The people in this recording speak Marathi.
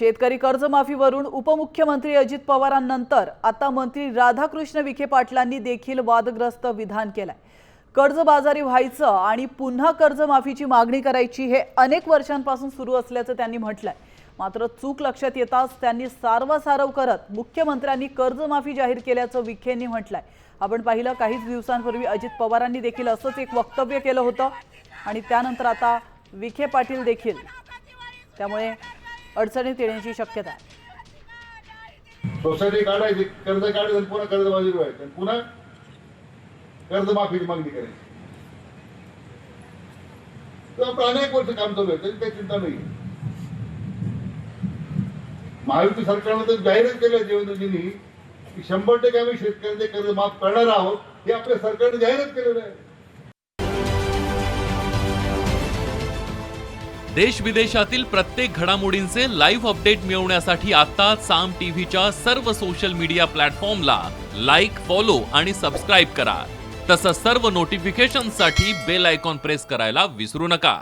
शेतकरी कर्जमाफीवरून उपमुख्यमंत्री अजित पवारांनंतर आता मंत्री राधाकृष्ण विखे पाटलांनी देखील वादग्रस्त विधान केलंय। कर्जबाजारी व्हायचं आणि पुन्हा कर्जमाफीची मागणी करायची हे अनेक वर्षांपासून सुरू असल्याचं त्यांनी म्हटलंय। मात्र चूक लक्षात येताच त्यांनी सारवासारव करत मुख्यमंत्र्यांनी कर्जमाफी जाहीर केल्याचं विखेंनी म्हटलंय। आपण पाहिलं काहीच दिवसांपूर्वी अजित पवारांनी देखील असंच एक वक्तव्य केलं होतं आणि त्यानंतर आता विखे पाटील देखील त्यामुळे अडचणीत येण्याची शक्यता आहे। सोसायटी काढायची, कर्ज काढायचं, पुन्हा कर्जबाजारी व्हायचं, पुन्हा कर्जमाफीची मागणी करायची। तर अनेक वर्ष काम चालू आहे, त्याची काही चिंता नाही। महायुती सरकारनं तर जाहीरच केलं देवेंद्रजींनी की 100% आम्ही शेतकऱ्यांचे कर्ज माफ करणार आहोत, हे आपल्या सरकारने जाहीरच केलेलं आहे। देश विदेशातील प्रत्येक घडामोडींचे लाईव्ह अपडेट मिळवण्यासाठी आता साम टीव्हीच्या सर्व सोशल मीडिया प्लॅटफॉर्मला लाईक, फॉलो आणि सबस्क्राईब करा। तसंच सर्व नोटिफिकेशनसाठी बेल आयकॉन प्रेस करायला विसरू नका।